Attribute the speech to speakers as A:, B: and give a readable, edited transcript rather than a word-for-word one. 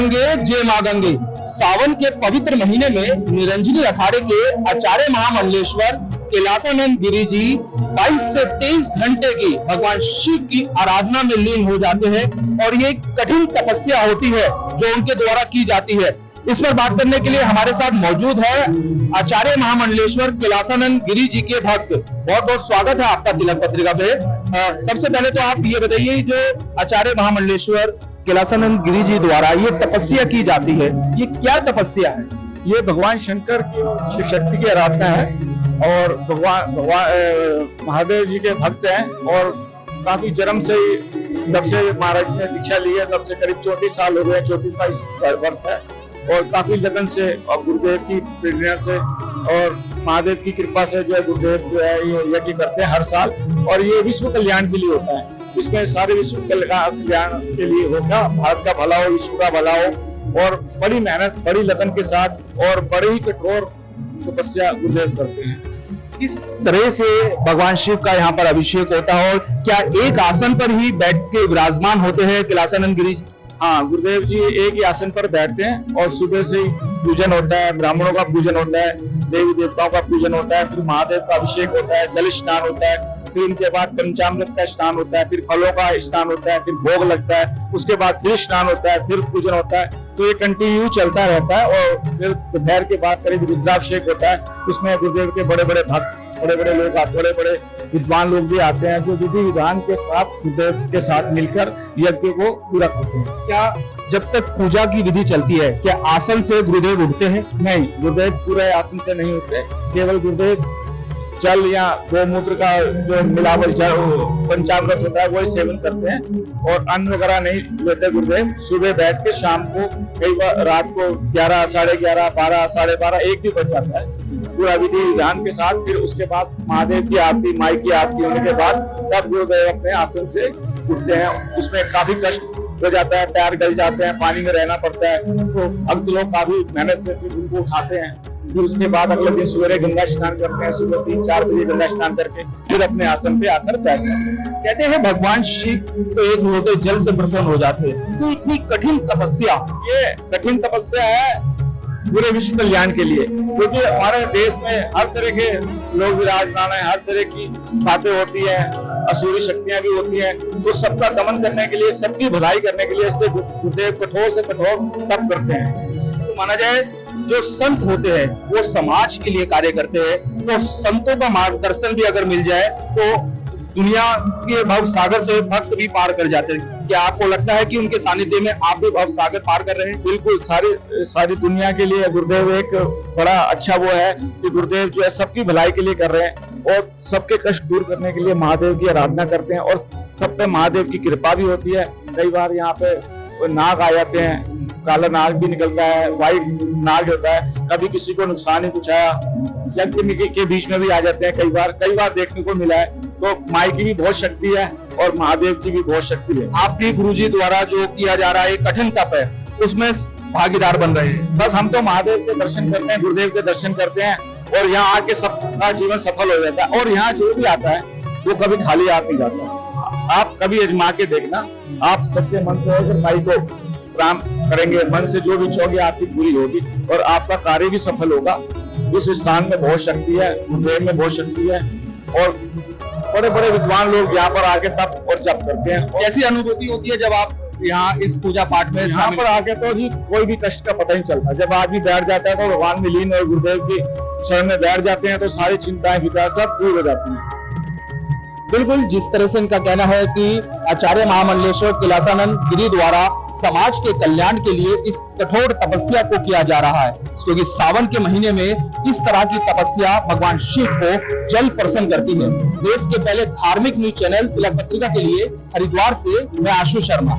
A: गंगे जय मां गंगे। सावन के पवित्र महीने में निरंजनी अखाड़े के आचार्य महामंडलेश्वर कैलासानंद गिरी जी 22 से 23 घंटे की भगवान शिव की आराधना में लीन हो जाते हैं और ये कठिन तपस्या होती है जो उनके द्वारा की जाती है। इस पर बात करने के लिए हमारे साथ मौजूद है आचार्य महामंडलेश्वर कैलासानंद गिरी जी के भक्त। बहुत बहुत स्वागत है आपका तिलक पत्रिका पे। सबसे पहले तो आप ये बताइए, जो आचार्य महामंडलेश्वर कैलासानंद गिरी जी द्वारा ये तपस्या की जाती है, ये क्या तपस्या है?
B: ये भगवान शंकर की शिव शक्ति की आराधना है और भगवान महादेव जी के भक्त हैं और काफी जन्म से जब से महाराज ने दीक्षा ली है तब से करीब 34 साल हो गए, 34 वर्ष है और काफी लगन से और गुरुदेव की प्रेरणा से और महादेव की कृपा से जो है गुरुदेव जो है ये यज्ञ करते हैं हर साल और ये विश्व कल्याण के लिए होता है। इसमें सारे विश्व कल्याण के लिए होगा, भारत का भला हो, विश्व का भला हो और बड़ी मेहनत, बड़ी लगन के साथ और बड़े ही कठोर तपस्या गुरुदेव करते हैं।
A: किस तरह से भगवान शिव का यहाँ पर अभिषेक होता है और क्या एक आसन पर ही बैठ के विराजमान होते हैं कैलासानंद गिरी जी?
B: हाँ, गुरुदेव जी एक ही आसन पर बैठते हैं और सुबह से ही पूजन होता है, ब्राह्मणों का पूजन होता है, देवी देवताओं का पूजन होता है, फिर महादेव का अभिषेक होता है, जल स्नान होता है, फिर उनके बाद पंचामृत का स्नान होता है, फिर फलों का स्नान होता है, फिर भोग लगता है, उसके बाद फिर स्नान होता है, फिर पूजन होता है। तो ये कंटिन्यू चलता रहता है और फिर दोपहर के बाद करीब रुद्राभिषेक होता है। उसमें गुरुदेव के बड़े बड़े भक्त, बड़े बड़े लोग, बड़े बड़े विद्वान लोग भी आते हैं जो विधि विधान के साथ गुरुदेव के साथ मिलकर यज्ञ को पूरा करते हैं।
A: क्या जब तक पूजा की विधि चलती है क्या आसन से गुरुदेव उठते हैं?
B: नहीं, गुरुदेव पूरे आसन से नहीं उठते, केवल गुरुदेव जल या गोमूत्र का जो मिलावट जल पंचामृत होता है वही सेवन करते हैं और अन्न वगैरह नहीं लेते गुरुदेव। सुबह बैठ के शाम को कई बार रात को 11, 11:30, 12, 12:30, 1 भी बज जाता है पूरा विधि विधान के साथ। फिर उसके बाद महादेव की आरती, माई की आरती होने के बाद तब गुरुदेव अपने आसन से उठते हैं। उसमें काफी कष्ट हो जाता है, पैर गल जाते हैं, पानी में रहना पड़ता है, तो भक्त लोग काफी मेहनत से फिर उनको उठाते हैं। फिर उसके बाद अगले दिन सवेरे गंगा स्नान करते हैं, सुबह 3-4 बजे गंगा स्नान करके फिर अपने आसन पे आकर बैठते हैं।
A: कहते हैं भगवान शिव तो एक होते जल से प्रसन्न हो जाते हैं, तो इतनी कठिन तपस्या,
B: ये कठिन तपस्या है पूरे विश्व कल्याण के लिए, क्योंकि हमारे देश में हर तरह के लोग विराजमान है, हर तरह की बातें होती है, असुरी शक्तियां भी होती हैं, तो सबका दमन करने के लिए, सबकी भलाई करने के लिए इससे गुरुदेव कठोर से कठोर तप करते हैं।
A: तो माना जाए जो संत होते हैं वो समाज के लिए कार्य करते हैं, तो संतों का मार्गदर्शन भी अगर मिल जाए तो दुनिया के भव सागर से भक्त भी पार कर जाते हैं। क्या आपको लगता है कि उनके सानिध्य में आप भी भव सागर पार कर रहे हैं?
B: बिल्कुल, सारी दुनिया के लिए गुरुदेव एक बड़ा अच्छा वो है कि गुरुदेव जो है सबकी भलाई के लिए कर रहे हैं और सबके कष्ट दूर करने के लिए महादेव की आराधना करते हैं और सब पे महादेव की कृपा भी होती है। कई बार यहाँ पे नाग आ जाते हैं, काला नाग भी निकलता है, व्हाइट नाग होता है, कभी किसी को नुकसान ही पहुंचाया, यज्ञ के बीच में भी आ जाते हैं, कई बार देखने को मिला है। तो माई की भी बहुत शक्ति है और महादेव की भी बहुत शक्ति है।
A: आपके गुरुजी द्वारा जो किया जा रहा है कठिन तप है, उसमें भागीदार बन रहे हैं।
B: बस हम तो महादेव के दर्शन करते हैं, गुरुदेव के दर्शन करते हैं और यहाँ आके सबका जीवन सफल हो जाता है। और यहाँ जो भी आता है वो कभी खाली हाथ नहीं जाता। आप कभी आजमा के देखना, आप सच्चे मन से अगर माई को प्रणाम करेंगे, मन से जो भी चाहोगे आपकी पूरी होगी और आपका कार्य भी सफल होगा। इस स्थान में बहुत शक्ति है, गुरुदेव में बहुत शक्ति है और बड़े बड़े विद्वान लोग यहाँ पर आके तप और जप करते हैं।
A: कैसी अनुभूति होती है जब आप यहाँ इस पूजा पाठ में
B: यहाँ पर आके? तो जी कोई भी कष्ट का पता नहीं चलता। जब आदमी बैठ जाता है तो भगवान में लीन और गुरुदेव की शरण में बैठ जाते हैं तो सारी चिंताएं फिक्र सब दूर हो जाती हैं।
A: बिल्कुल, जिस तरह से इनका कहना है कि आचार्य महामंडलेश्वर कैलासानंद गिरी द्वारा समाज के कल्याण के लिए इस कठोर तपस्या को किया जा रहा है, क्योंकि सावन के महीने में इस तरह की तपस्या भगवान शिव को जल प्रसन्न करती है। देश के पहले धार्मिक न्यूज चैनल तिलक पत्रिका के लिए हरिद्वार से मैं आशु शर्मा।